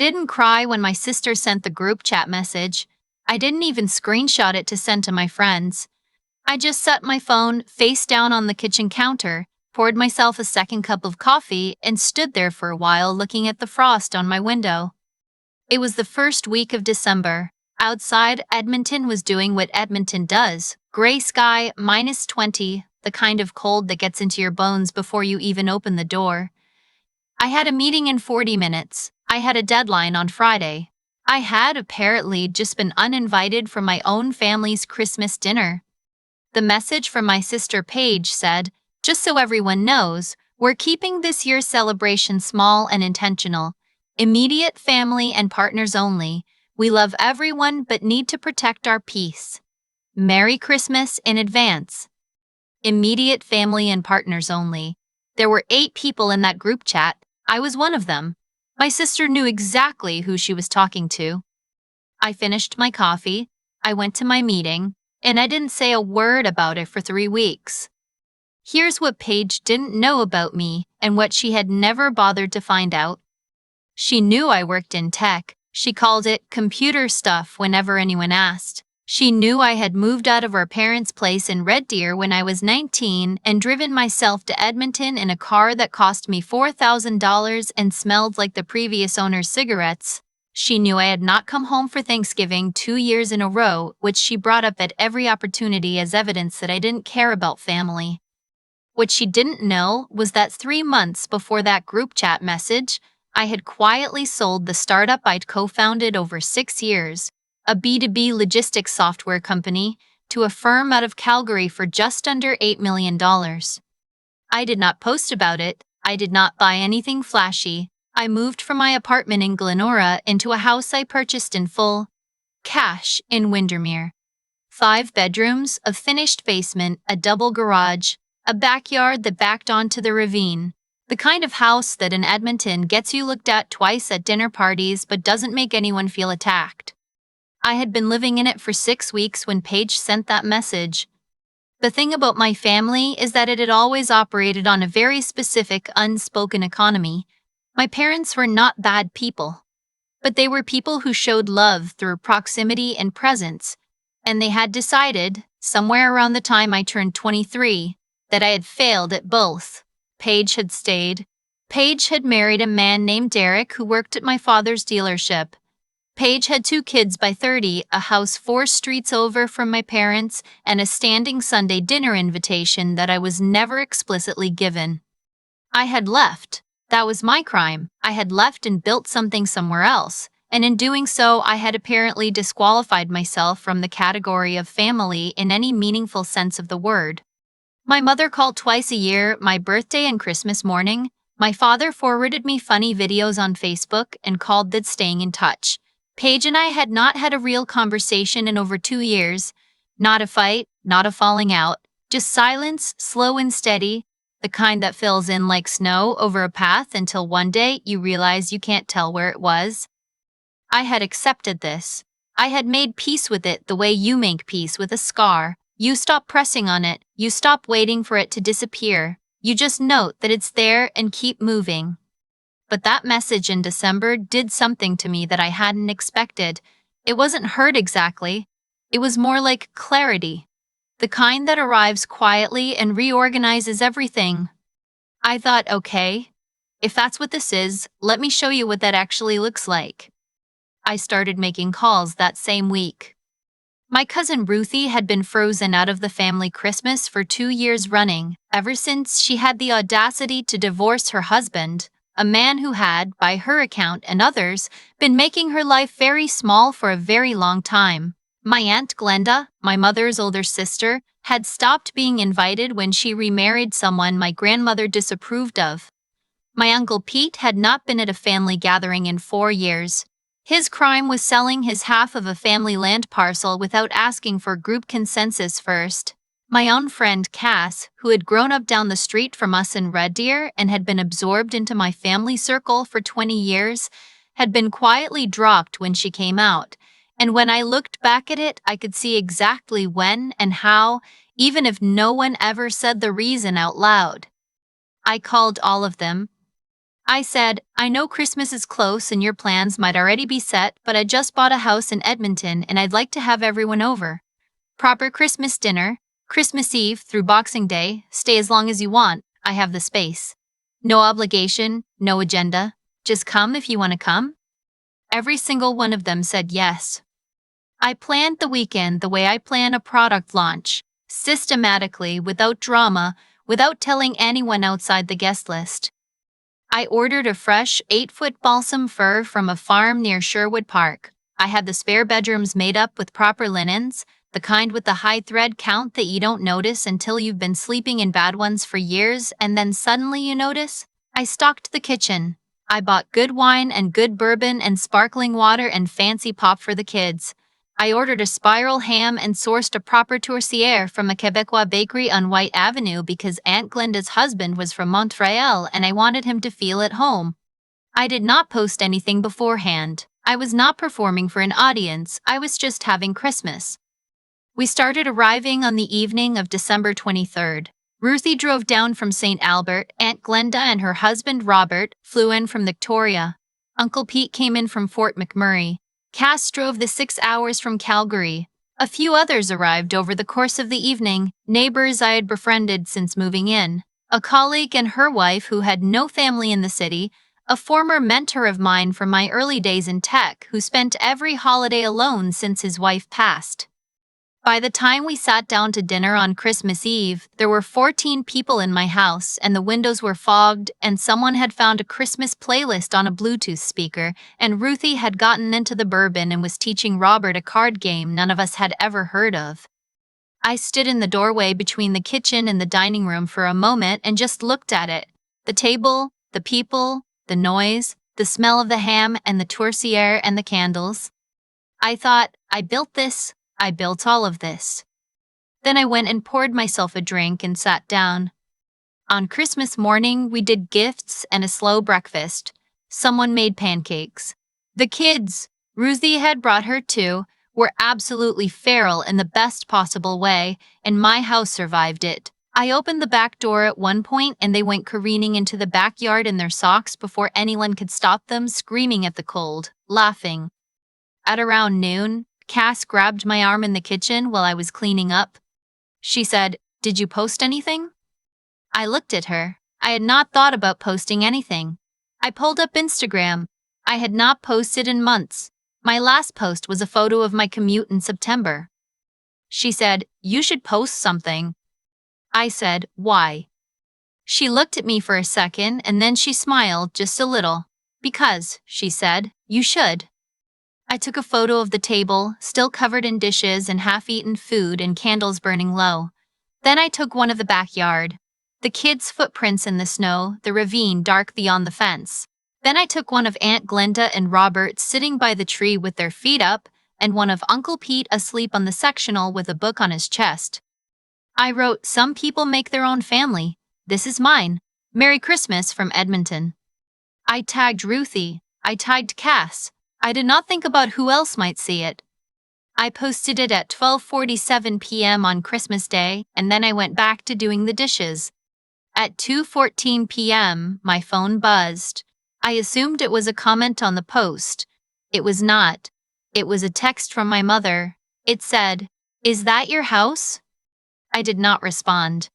Didn't cry when my sister sent the group chat message. I didn't even screenshot it to send to my friends. I just set my phone face down on the kitchen counter, poured myself a second cup of coffee, and stood there for a while looking at the frost on my window. It was the first week of December. Outside, Edmonton was doing what Edmonton does. Gray sky, -20, the kind of cold that gets into your bones before you even open the door. I had a meeting in 40 minutes. I had a deadline on Friday. I had apparently just been uninvited from my own family's Christmas dinner. The message from my sister Paige said, "Just so everyone knows, we're keeping this year's celebration small and intentional. Immediate family and partners only. We love everyone but need to protect our peace. Merry Christmas in advance." Immediate family and partners only. There were 8 people in that group chat. I was one of them. My sister knew exactly who she was talking to. I finished my coffee, I went to my meeting, and I didn't say a word about it for 3 weeks. Here's what Paige didn't know about me and what she had never bothered to find out. She knew I worked in tech. She called it computer stuff whenever anyone asked. She knew I had moved out of our parents' place in Red Deer when I was 19 and driven myself to Edmonton in a car that cost me $4,000 and smelled like the previous owner's cigarettes. She knew I had not come home for Thanksgiving 2 years in a row, which she brought up at every opportunity as evidence that I didn't care about family. What she didn't know was that 3 months before that group chat message, I had quietly sold the startup I'd co-founded over 6 years, a B2B logistics software company, to a firm out of Calgary for just under $8 million. I did not post about it. I did not buy anything flashy. I moved from my apartment in Glenora into a house I purchased in full cash in Windermere. 5 bedrooms, a finished basement, a double garage, a backyard that backed onto the ravine. The kind of house that in Edmonton gets you looked at twice at dinner parties but doesn't make anyone feel attacked. I had been living in it for 6 weeks when Paige sent that message. The thing about my family is that it had always operated on a very specific, unspoken economy. My parents were not bad people, but they were people who showed love through proximity and presence, and they had decided, somewhere around the time I turned 23, that I had failed at both. Paige had stayed. Paige had married a man named Derek who worked at my father's dealership. Paige had 2 kids by 30, a house 4 streets over from my parents, and a standing Sunday dinner invitation that I was never explicitly given. I had left. That was my crime. I had left and built something somewhere else, and in doing so I had apparently disqualified myself from the category of family in any meaningful sense of the word. My mother called twice a year, my birthday and Christmas morning. My father forwarded me funny videos on Facebook and called that staying in touch. Paige and I had not had a real conversation in over 2 years. Not a fight, not a falling out, just silence, slow and steady, the kind that fills in like snow over a path until one day you realize you can't tell where it was. I had accepted this. I had made peace with it the way you make peace with a scar. You stop pressing on it, you stop waiting for it to disappear. You just note that it's there and keep moving. But that message in December did something to me that I hadn't expected. It wasn't hurt exactly. It was more like clarity. The kind that arrives quietly and reorganizes everything. I thought, okay, if that's what this is, let me show you what that actually looks like. I started making calls that same week. My cousin Ruthie had been frozen out of the family Christmas for 2 years running, ever since she had the audacity to divorce her husband, a man who had, by her account and others, been making her life very small for a very long time. My Aunt Glenda, my mother's older sister, had stopped being invited when she remarried someone my grandmother disapproved of. My Uncle Pete had not been at a family gathering in 4 years. His crime was selling his half of a family land parcel without asking for group consensus first. My own friend Cass, who had grown up down the street from us in Red Deer and had been absorbed into my family circle for 20 years, had been quietly dropped when she came out, and when I looked back at it, I could see exactly when and how, even if no one ever said the reason out loud. I called all of them. I said, I know Christmas is close and your plans might already be set, but I just bought a house in Edmonton and I'd like to have everyone over. Proper Christmas dinner, Christmas Eve through Boxing Day, stay as long as you want, I have the space. No obligation, no agenda, just come if you want to come. Every single one of them said yes. I planned the weekend the way I plan a product launch, systematically, without drama, without telling anyone outside the guest list. I ordered a fresh 8-foot balsam fir from a farm near Sherwood Park. I had the spare bedrooms made up with proper linens, the kind with the high thread count that you don't notice until you've been sleeping in bad ones for years and then suddenly you notice. I stocked the kitchen. I bought good wine and good bourbon and sparkling water and fancy pop for the kids. I ordered a spiral ham and sourced a proper tourtière from a Quebecois bakery on White Avenue because Aunt Glenda's husband was from Montreal and I wanted him to feel at home. I did not post anything beforehand. I was not performing for an audience, I was just having Christmas. We started arriving on the evening of December 23rd. Ruthie drove down from St. Albert, Aunt Glenda and her husband Robert flew in from Victoria. Uncle Pete came in from Fort McMurray. Cass drove the 6 hours from Calgary. A few others arrived over the course of the evening, neighbors I had befriended since moving in, a colleague and her wife who had no family in the city, a former mentor of mine from my early days in tech who spent every holiday alone since his wife passed. By the time we sat down to dinner on Christmas Eve, there were 14 people in my house and the windows were fogged and someone had found a Christmas playlist on a Bluetooth speaker and Ruthie had gotten into the bourbon and was teaching Robert a card game none of us had ever heard of. I stood in the doorway between the kitchen and the dining room for a moment and just looked at it. The table, the people, the noise, the smell of the ham and the tourtière and the candles. I thought, I built this. I built all of this. Then I went and poured myself a drink and sat down. On Christmas morning, we did gifts and a slow breakfast. Someone made pancakes. The kids, Ruthie had brought her too, were absolutely feral in the best possible way, and my house survived it. I opened the back door at one point and they went careening into the backyard in their socks before anyone could stop them, screaming at the cold, laughing. At around noon, Cass grabbed my arm in the kitchen while I was cleaning up. She said, "Did you post anything?" I looked at her. I had not thought about posting anything. I pulled up Instagram. I had not posted in months. My last post was a photo of my commute in September. She said, "You should post something." I said, "Why?" She looked at me for a second and then she smiled just a little. "Because," she said, "you should." I took a photo of the table, still covered in dishes and half-eaten food and candles burning low. Then I took one of the backyard. The kids' footprints in the snow, the ravine dark beyond the fence. Then I took one of Aunt Glenda and Robert sitting by the tree with their feet up, and one of Uncle Pete asleep on the sectional with a book on his chest. I wrote, "Some people make their own family. This is mine. Merry Christmas from Edmonton." I tagged Ruthie. I tagged Cass. I did not think about who else might see it. I posted it at 12:47 p.m. on Christmas Day, and then I went back to doing the dishes. At 2:14 p.m., my phone buzzed. I assumed it was a comment on the post. It was not. It was a text from my mother. It said, "Is that your house?" I did not respond.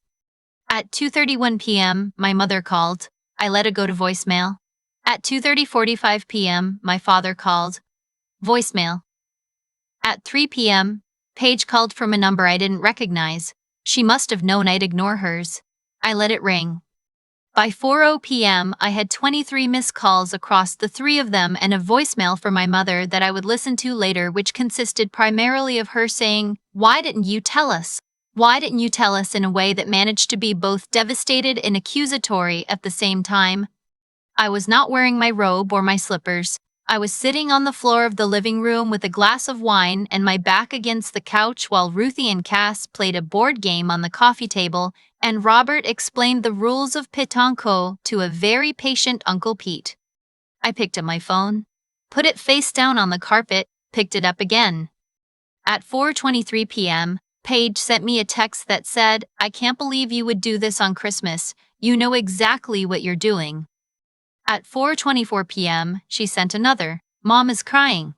At 2:31 p.m., my mother called. I let it go to voicemail. At 2:45 p.m., my father called. Voicemail. At 3 p.m., Paige called from a number I didn't recognize. She must have known I'd ignore hers. I let it ring. By 4:00 p.m., I had 23 missed calls across the three of them and a voicemail from my mother that I would listen to later, which consisted primarily of her saying, "Why didn't you tell us? Why didn't you tell us?" in a way that managed to be both devastated and accusatory at the same time. I was not wearing my robe or my slippers. I was sitting on the floor of the living room with a glass of wine and my back against the couch while Ruthie and Cass played a board game on the coffee table and Robert explained the rules of pétanque to a very patient Uncle Pete. I picked up my phone, put it face down on the carpet, picked it up again. At 4:23 p.m., Paige sent me a text that said, "I can't believe you would do this on Christmas. You know exactly what you're doing." At 4:24 p.m., she sent another, "Mom is crying."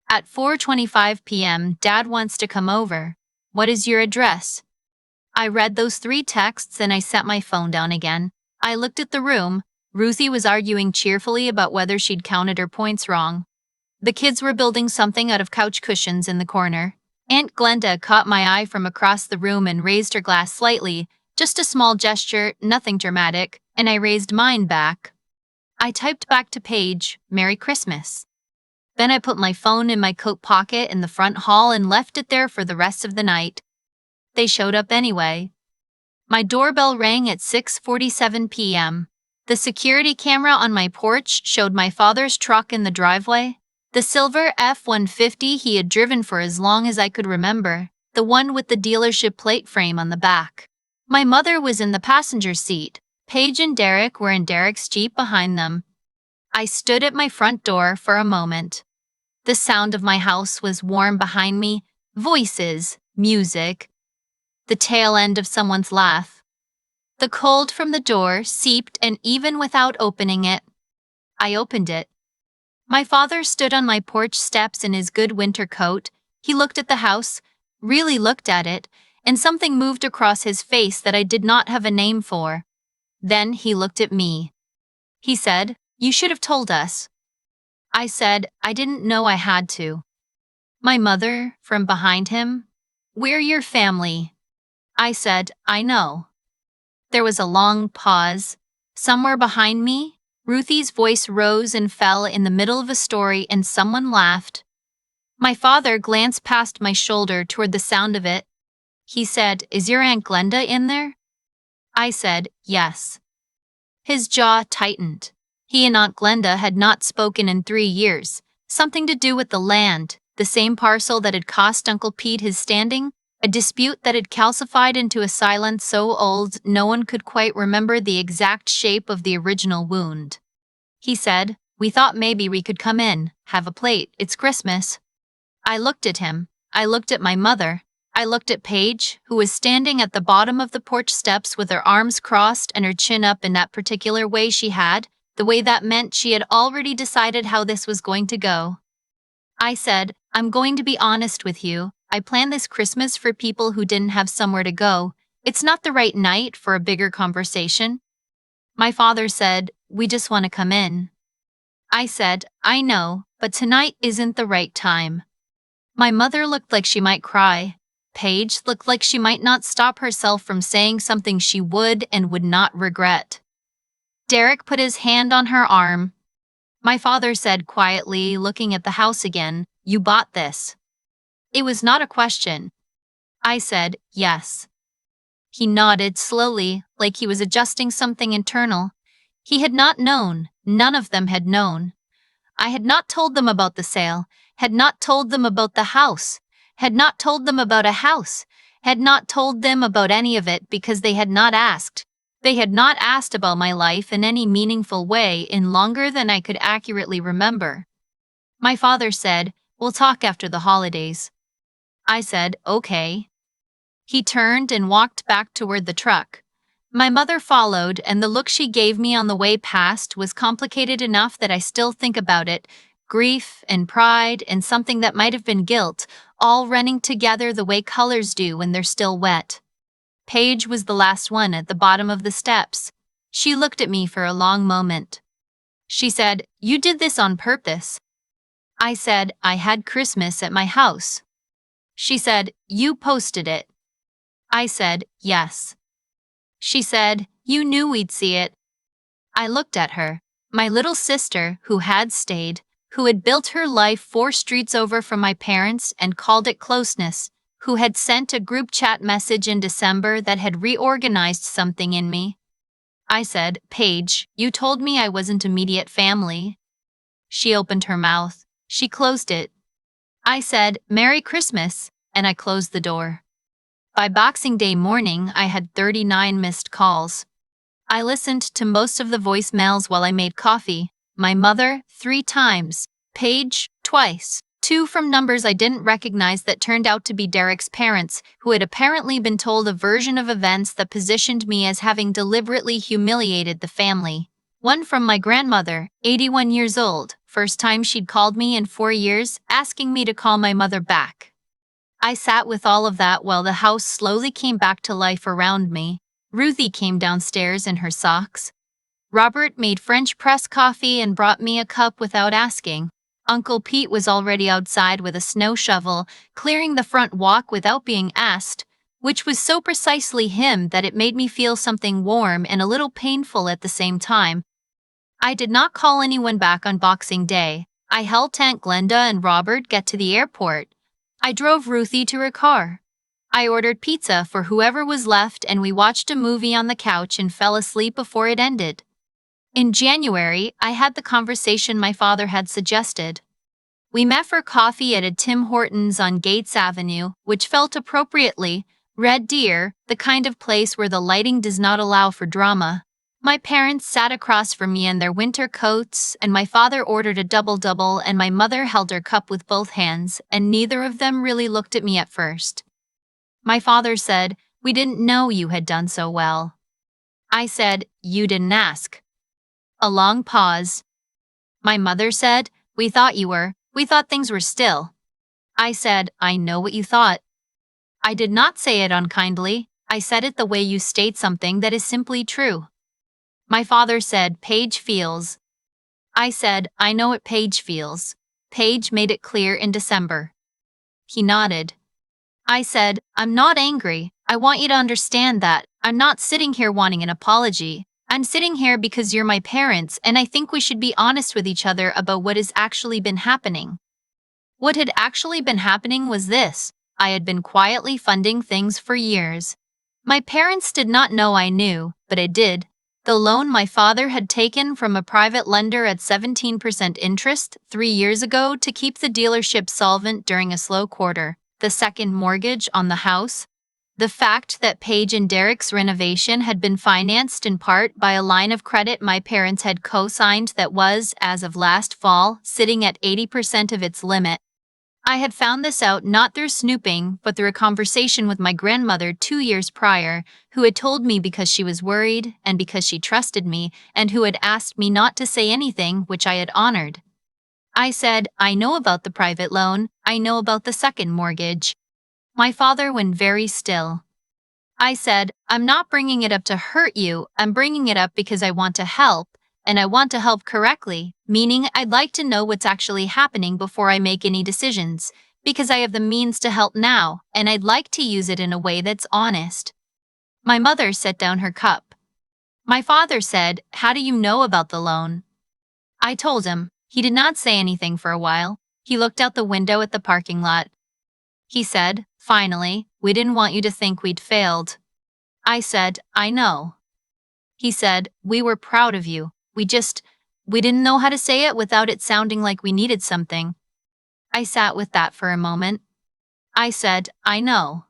At 4:25 p.m., "Dad wants to come over. What is your address?" I read those 3 texts and I set my phone down again. I looked at the room. Ruthie was arguing cheerfully about whether she'd counted her points wrong. The kids were building something out of couch cushions in the corner. Aunt Glenda caught my eye from across the room and raised her glass slightly, just a small gesture, nothing dramatic, and I raised mine back. I typed back to Paige, "Merry Christmas." Then I put my phone in my coat pocket in the front hall and left it there for the rest of the night. They showed up anyway. My doorbell rang at 6:47 p.m. The security camera on my porch showed my father's truck in the driveway. The silver F-150 he had driven for as long as I could remember, the one with the dealership plate frame on the back. My mother was in the passenger seat. Paige and Derek were in Derek's Jeep behind them. I stood at my front door for a moment. The sound of my house was warm behind me, voices, music, the tail end of someone's laugh. The cold from the door seeped, and even without opening it, I opened it. My father stood on my porch steps in his good winter coat. He looked at the house, really looked at it, and something moved across his face that I did not have a name for. Then he looked at me. He said, "You should have told us." I said, "I didn't know I had to." My mother, from behind him, "We're your family." I said, "I know." There was a long pause. Somewhere behind me, Ruthie's voice rose and fell in the middle of a story and someone laughed. My father glanced past my shoulder toward the sound of it. He said, "Is your Aunt Glenda in there?" I said, "Yes." His jaw tightened. He and Aunt Glenda had not spoken in 3 years, something to do with the land, the same parcel that had cost Uncle Pete his standing, a dispute that had calcified into a silence so old no one could quite remember the exact shape of the original wound. He said, "We thought maybe we could come in, have a plate, it's Christmas." I looked at him. I looked at my mother. I looked at Paige, who was standing at the bottom of the porch steps with her arms crossed and her chin up in that particular way she had, the way that meant she had already decided how this was going to go. I said, "I'm going to be honest with you. I planned this Christmas for people who didn't have somewhere to go. It's not the right night for a bigger conversation." My father said, "We just want to come in." I said, "I know, but tonight isn't the right time." My mother looked like she might cry. Paige looked like she might not stop herself from saying something she would and would not regret. Derek put his hand on her arm. My father said quietly, looking at the house again, "You bought this." It was not a question. I said, "Yes." He nodded slowly, like he was adjusting something internal. He had not known. None of them had known. I had not told them about the sale, had not told them about the house, had not told them about a house, had not told them about any of it because they had not asked. They had not asked about my life in any meaningful way in longer than I could accurately remember. My father said, "We'll talk after the holidays." I said, "Okay." He turned and walked back toward the truck. My mother followed, and the look she gave me on the way past was complicated enough that I still think about it, grief and pride and something that might have been guilt, all running together the way colors do when they're still wet. Paige was the last one at the bottom of the steps. She looked at me for a long moment. She said, "You did this on purpose." I said, "I had Christmas at my house." She said, "You posted it." I said, "Yes." She said, "You knew we'd see it." I looked at her. My little sister, who had stayed, who had built her life 4 streets over from my parents and called it closeness, who had sent a group chat message in December that had reorganized something in me. I said, "Paige, you told me I wasn't immediate family." She opened her mouth. She closed it. I said, "Merry Christmas," and I closed the door. By Boxing Day morning, I had 39 missed calls. I listened to most of the voicemails while I made coffee. My mother, 3 times. Paige, twice. 2 from numbers I didn't recognize that turned out to be Derek's parents, who had apparently been told a version of events that positioned me as having deliberately humiliated the family. One from my grandmother, 81 years old, first time she'd called me in 4 years, asking me to call my mother back. I sat with all of that while the house slowly came back to life around me. Ruthie came downstairs in her socks. Robert made French press coffee and brought me a cup without asking. Uncle Pete was already outside with a snow shovel, clearing the front walk without being asked, which was so precisely him that it made me feel something warm and a little painful at the same time. I did not call anyone back on Boxing Day. I helped Aunt Glenda and Robert get to the airport. I drove Ruthie to her car. I ordered pizza for whoever was left and we watched a movie on the couch and fell asleep before it ended. In January, I had the conversation my father had suggested. We met for coffee at a Tim Hortons on Gates Avenue, which felt appropriately Red Deer, the kind of place where the lighting does not allow for drama. My parents sat across from me in their winter coats, and my father ordered a double-double and my mother held her cup with both hands, and neither of them really looked at me at first. My father said, "We didn't know you had done so well." I said, "You didn't ask." A long pause. My mother said, "We thought you were. We thought things were still." I said, "I know what you thought." I did not say it unkindly. I said it the way you state something that is simply true. My father said, "Paige feels." I said, "I know what Paige feels." Paige made it clear in December. He nodded. I said, "I'm not angry. I want you to understand that. I'm not sitting here wanting an apology. I'm sitting here because you're my parents and I think we should be honest with each other about what has actually been happening." What had actually been happening was this. I had been quietly funding things for years. My parents did not know I knew, but I did. The loan my father had taken from a private lender at 17% interest 3 years ago to keep the dealership solvent during a slow quarter, the second mortgage on the house, the fact that Paige and Derek's renovation had been financed in part by a line of credit my parents had co-signed that was, as of last fall, sitting at 80% of its limit. I had found this out not through snooping, but through a conversation with my grandmother 2 years prior, who had told me because she was worried and because she trusted me, and who had asked me not to say anything, which I had honored. I said, "I know about the private loan. I know about the second mortgage." My father went very still. I said, "I'm not bringing it up to hurt you. I'm bringing it up because I want to help, and I want to help correctly, meaning I'd like to know what's actually happening before I make any decisions, because I have the means to help now, and I'd like to use it in a way that's honest." My mother set down her cup. My father said, "How do you know about the loan?" I told him. He did not say anything for a while. He looked out the window at the parking lot. He said, finally, "We didn't want you to think we'd failed." I said, "I know." He said, "We were proud of you. We didn't know how to say it without it sounding like we needed something." I sat with that for a moment. I said, "I know."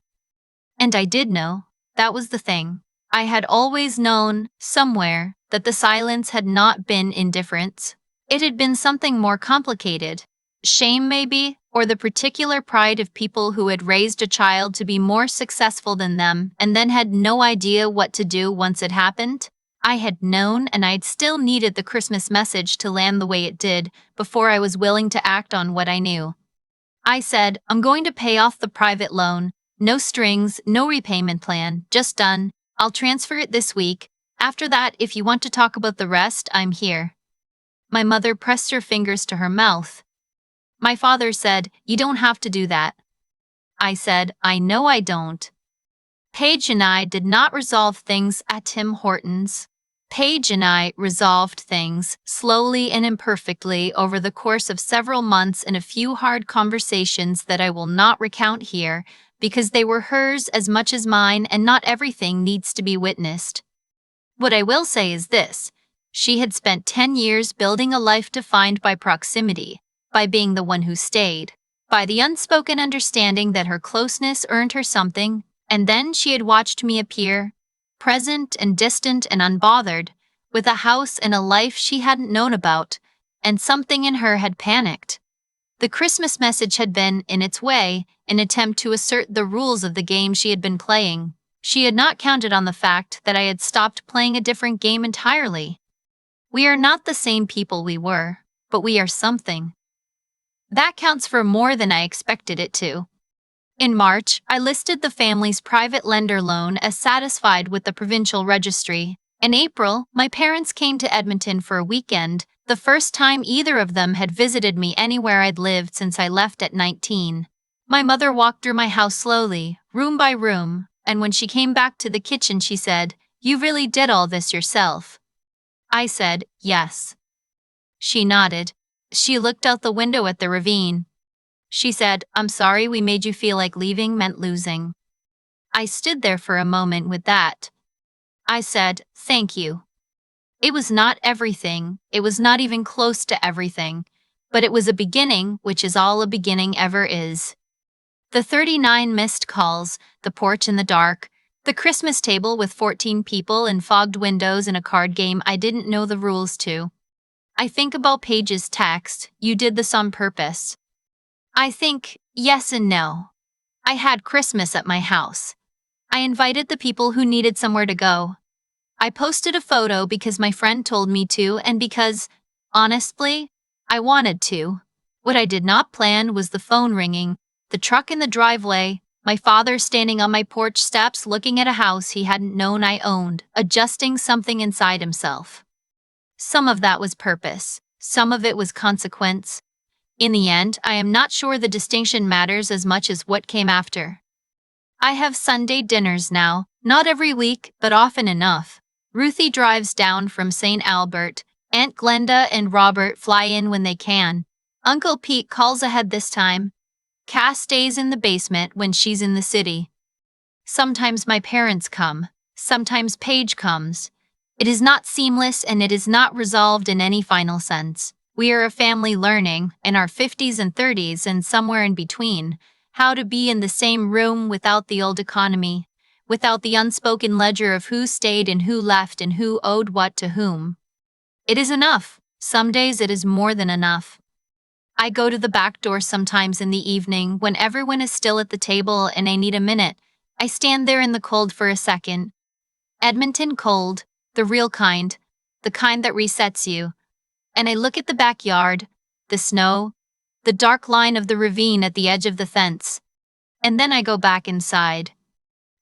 And I did know. That was the thing. I had always known, somewhere, that the silence had not been indifference. It had been something more complicated. Shame, maybe, or the particular pride of people who had raised a child to be more successful than them and then had no idea what to do once it happened. I had known, and I'd still needed the Christmas message to land the way it did before I was willing to act on what I knew. I said, "I'm going to pay off the private loan. No strings, no repayment plan, just done. I'll transfer it this week. After that, if you want to talk about the rest, I'm here." My mother pressed her fingers to her mouth. My father said, "You don't have to do that." I said, "I know I don't." Paige and I did not resolve things at Tim Hortons. Paige and I resolved things, slowly and imperfectly, over the course of several months in a few hard conversations that I will not recount here, because they were hers as much as mine and not everything needs to be witnessed. What I will say is this. She had spent 10 years building a life defined by proximity, by being the one who stayed, by the unspoken understanding that her closeness earned her something, and then she had watched me appear, present and distant and unbothered, with a house and a life she hadn't known about, and something in her had panicked. The Christmas message had been, in its way, an attempt to assert the rules of the game she had been playing. She had not counted on the fact that I had stopped playing a different game entirely. We are not the same people we were, but we are something. That counts for more than I expected it to. In March, I listed the family's private lender loan as satisfied with the provincial registry. In April, my parents came to Edmonton for a weekend, the first time either of them had visited me anywhere I'd lived since I left at 19. My mother walked through my house slowly, room by room, and when she came back to the kitchen she said, "You really did all this yourself?" I said, "Yes." She nodded. She looked out the window at the ravine. She said, "I'm sorry we made you feel like leaving meant losing." I stood there for a moment with that. I said, "Thank you." It was not everything, it was not even close to everything, but it was a beginning, which is all a beginning ever is. The 39 missed calls, the porch in the dark, the Christmas table with 14 people and fogged windows and a card game I didn't know the rules to. I think about Paige's text, "You did this on purpose." I think, yes and no. I had Christmas at my house. I invited the people who needed somewhere to go. I posted a photo because my friend told me to and because, honestly, I wanted to. What I did not plan was the phone ringing, the truck in the driveway, my father standing on my porch steps looking at a house he hadn't known I owned, adjusting something inside himself. Some of that was purpose, some of it was consequence. In the end, I am not sure the distinction matters as much as what came after. I have Sunday dinners now, not every week, but often enough. Ruthie drives down from St. Albert, Aunt Glenda and Robert fly in when they can. Uncle Pete calls ahead this time. Cass stays in the basement when she's in the city. Sometimes my parents come, sometimes Paige comes. It is not seamless and it is not resolved in any final sense. We are a family learning, in our 50s and 30s and somewhere in between, how to be in the same room without the old economy, without the unspoken ledger of who stayed and who left and who owed what to whom. It is enough. Some days it is more than enough. I go to the back door sometimes in the evening when everyone is still at the table and I need a minute. I stand there in the cold for a second. Edmonton cold, the real kind, the kind that resets you. And I look at the backyard, the snow, the dark line of the ravine at the edge of the fence. And then I go back inside.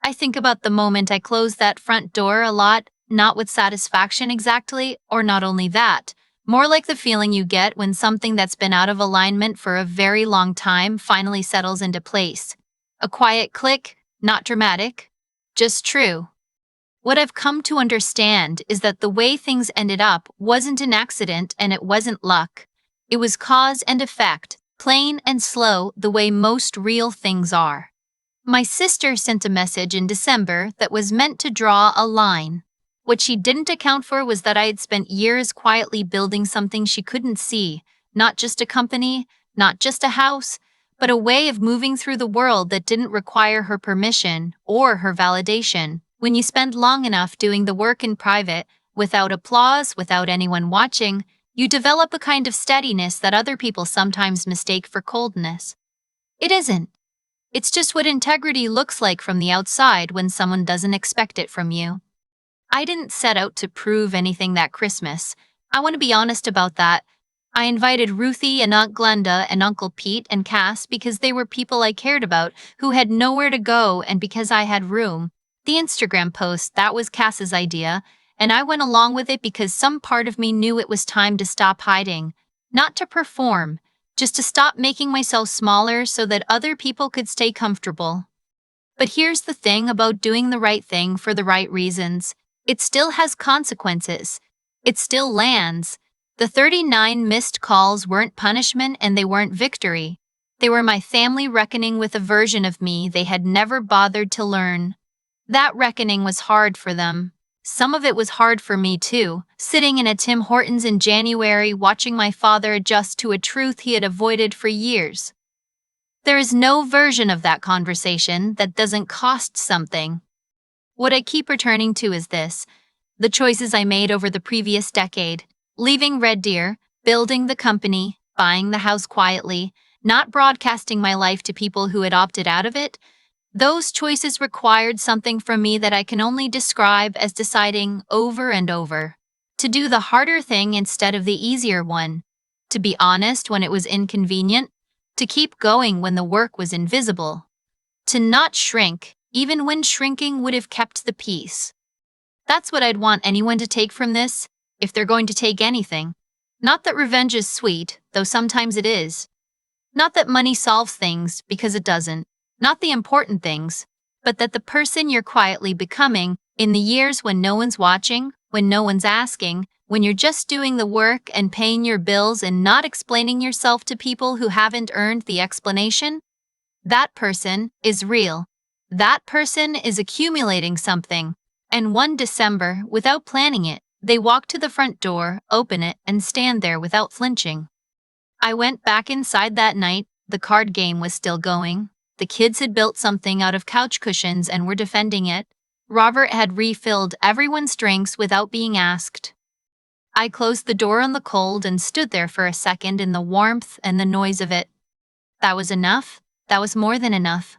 I think about the moment I closed that front door a lot, not with satisfaction exactly, or not only that, more like the feeling you get when something that's been out of alignment for a very long time finally settles into place. A quiet click, not dramatic, just true. What I've come to understand is that the way things ended up wasn't an accident and it wasn't luck. It was cause and effect, plain and slow the way most real things are. My sister sent a message in December that was meant to draw a line. What she didn't account for was that I had spent years quietly building something she couldn't see, not just a company, not just a house, but a way of moving through the world that didn't require her permission or her validation. When you spend long enough doing the work in private, without applause, without anyone watching, you develop a kind of steadiness that other people sometimes mistake for coldness. It isn't. It's just what integrity looks like from the outside when someone doesn't expect it from you. I didn't set out to prove anything that Christmas. I want to be honest about that. I invited Ruthie and Aunt Glenda and Uncle Pete and Cass because they were people I cared about who had nowhere to go and because I had room. The Instagram post, that was Cass's idea, and I went along with it because some part of me knew it was time to stop hiding, not to perform, just to stop making myself smaller so that other people could stay comfortable. But here's the thing about doing the right thing for the right reasons. It still has consequences. It still lands. The 39 missed calls weren't punishment and they weren't victory. They were my family reckoning with a version of me they had never bothered to learn. That reckoning was hard for them. Some of it was hard for me too, sitting in a Tim Hortons in January watching my father adjust to a truth he had avoided for years. There is no version of that conversation that doesn't cost something. What I keep returning to is this: the choices I made over the previous decade, leaving Red Deer, building the company, buying the house quietly, not broadcasting my life to people who had opted out of it. Those choices required something from me that I can only describe as deciding over and over. To do the harder thing instead of the easier one. To be honest when it was inconvenient. To keep going when the work was invisible. To not shrink, even when shrinking would have kept the peace. That's what I'd want anyone to take from this, if they're going to take anything. Not that revenge is sweet, though sometimes it is. Not that money solves things, because it doesn't. Not the important things, but that the person you're quietly becoming, in the years when no one's watching, when no one's asking, when you're just doing the work and paying your bills and not explaining yourself to people who haven't earned the explanation, that person is real. That person is accumulating something. And one December, without planning it, they walk to the front door, open it, and stand there without flinching. I went back inside that night. The card game was still going. The kids had built something out of couch cushions and were defending it. Robert had refilled everyone's drinks without being asked. I closed the door on the cold and stood there for a second in the warmth and the noise of it. That was enough. That was more than enough.